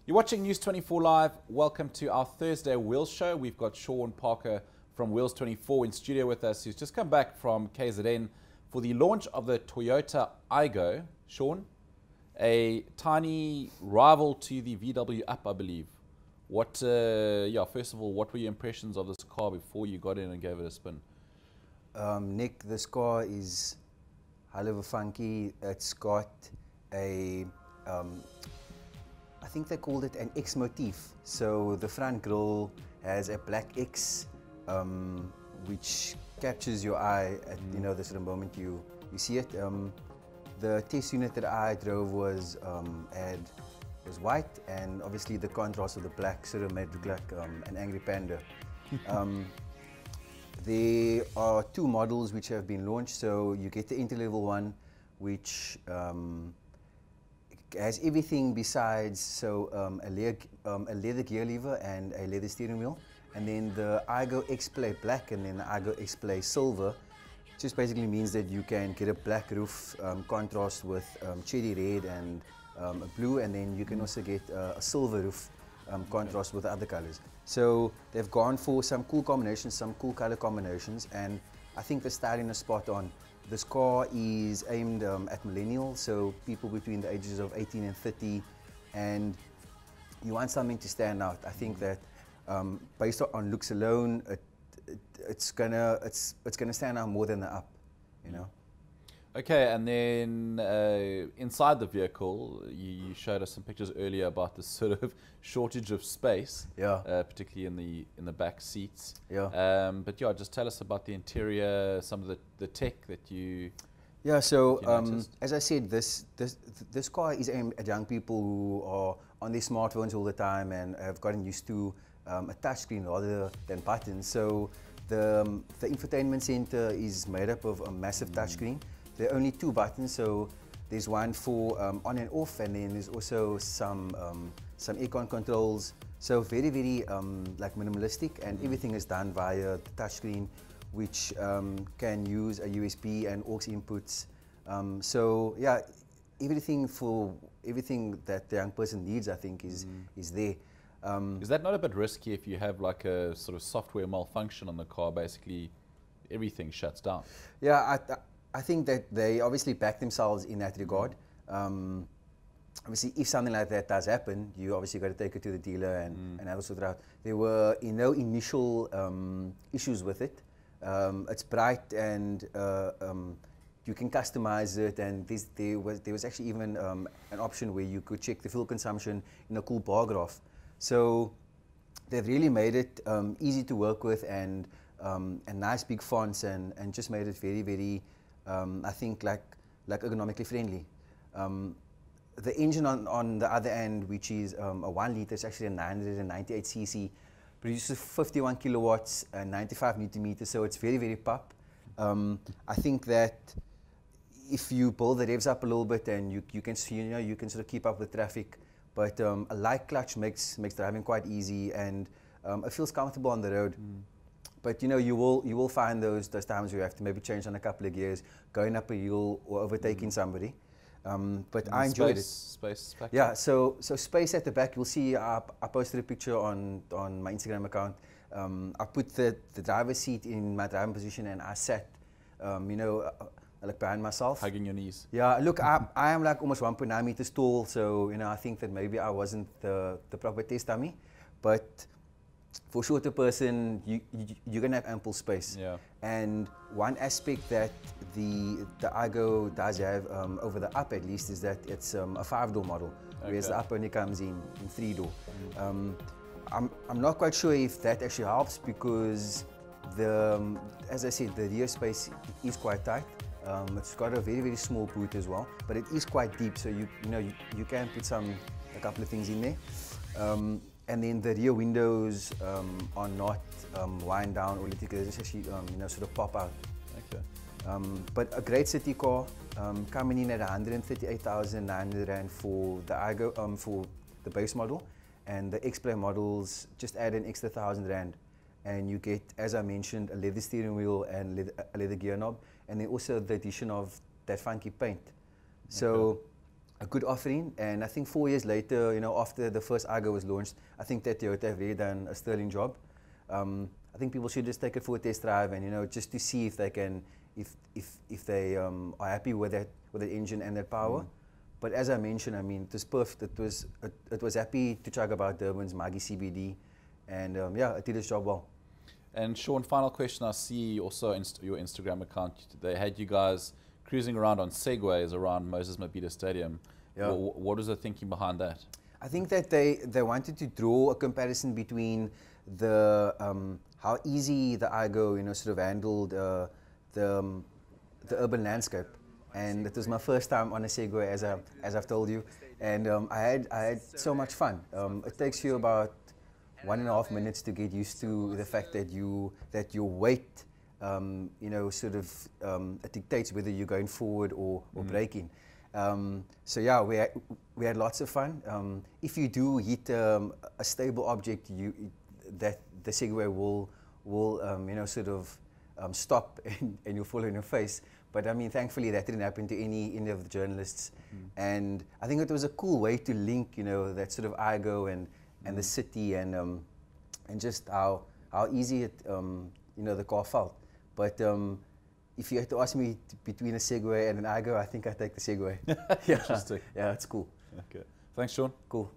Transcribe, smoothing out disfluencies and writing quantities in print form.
You're watching News 24 Live. Welcome to our Thursday Wheels Show. We've got Sean Parker from Wheels 24 in studio with us, who's just come back from KZN for the launch of the Toyota Aygo. Sean, a tiny rival to the VW Up, I believe. What, first of all, what were your impressions of this car before you got in and gave it a spin? Nick, this car is hell of a funky. It's got a, I think they called it an X motif. So the front grille has a black X, which captures your eye at the sort of moment you see it. The test unit that I drove was white, and obviously the contrast of the black sort of made it look like an angry panda. There are two models which have been launched. So you get the entry-level one, which has everything besides a leather gear lever and a leather steering wheel. And then the Aygo X-Play Black and then the Aygo X-Play Silver just basically means that you can get a black roof contrast with cherry red and a blue, and then you can also get a silver roof contrast with the other colors. So they've gone for some cool combinations, some cool color combinations, and I think the styling is spot on. This car is aimed at millennials, so people between the ages of 18 and 30, and you want something to stand out. I think that based on looks alone, it's gonna stand out more than the Up, you know. Okay, and then inside the vehicle, you showed us some pictures earlier about this sort of shortage of space, particularly in the back seats. Yeah. But yeah, just tell us about the interior, some of the tech that you. Yeah. So as I said, this car is aimed at young people who are on their smartphones all the time and have gotten used to a touchscreen rather than buttons. So the infotainment center is made up of a massive touchscreen. There are only two buttons, so there's one for on and off, and then there's also some aircon controls. So very, very like minimalistic, and everything is done via the touchscreen, which can use a USB and aux inputs. So yeah, everything that the young person needs, I think, is there. Is that not a bit risky if you have like a sort of software malfunction on the car? Basically, everything shuts down. Yeah. I think that they obviously back themselves in that regard. Obviously, if something like that does happen, you obviously got to take it to the dealer and have it sorted out. There were no initial issues with it. It's bright and you can customize it, and there was actually even an option where you could check the fuel consumption in a cool bar graph. So they've really made it easy to work with, and nice big fonts, and just made it very, very I think like ergonomically friendly. The engine on the other end, which is a 1 liter, is actually a 998 cc, produces 51 kilowatts and 95 Newton meters, so it's very, very pop. I think that if you build the revs up a little bit, and you can sort of keep up with traffic, but a light clutch makes driving quite easy, and it feels comfortable on the road. But you will find those times where you have to maybe change on a couple of gears, going up a hill or overtaking somebody. But I enjoyed it. Space factor? Yeah. So space at the back. You'll see I posted a picture on my Instagram account. I put the driver's seat in my driving position, and I sat, like behind myself, hugging your knees. Yeah. Look, I am like almost 1.9 meters tall, so I think that maybe I wasn't the proper test dummy, but for a shorter person, you're gonna have ample space. Yeah. And one aspect that the Aygo does have over the Up, at least, is that it's a 5-door model, whereas the Up only comes in 3-door. I'm not quite sure if that actually helps, because as I said, the rear space is quite tight. It's got a very, very small boot as well, but it is quite deep, so you can put a couple of things in there. And then the rear windows are not wind down or electric; they just actually sort of pop out. Okay. But a great city car, coming in at 138,900 Rand for the Aygo, for the base model, and the X-Play models just add an extra 1,000 Rand, and you get, as I mentioned, a leather steering wheel and a leather gear knob, and then also the addition of that funky paint. So a good offering, and I think 4 years later, you know, after the first Aygo was launched, I think that Toyota have really done a sterling job. I think people should just take it for a test drive, and you know, just to see if they can, if they are happy with that engine and that power. But as I mentioned, I mean, it was perfect. It was happy to chug about Durban's Maggie CBD, and yeah, it did its job well. And Sean, final question. I see also your Instagram account. They had you guys cruising around on Segways around Moses Mabhida Stadium. Yeah. What was the thinking behind that? I think that they wanted to draw a comparison between the how easy the Aigo, you know, sort of handled the urban landscape, and it was my first time on a Segway, as I've told you, and I had so much fun. It takes you about 1.5 minutes to get used to the fact that your weight, you know, sort of it dictates whether you're going forward or braking. So yeah, we had lots of fun. If you do hit a stable object, that the Segway will you know, sort of stop and you'll fall on your face. But I mean, thankfully that didn't happen to any of the journalists. And I think it was a cool way to link, you know, that sort of Aigo and the city, and just how easy it, you know, the car felt. But if you had to ask me between a Segway and an Aigo, I think I'd take the Segway. Yeah. Interesting. Yeah, it's cool. Okay. Thanks, Sean. Cool.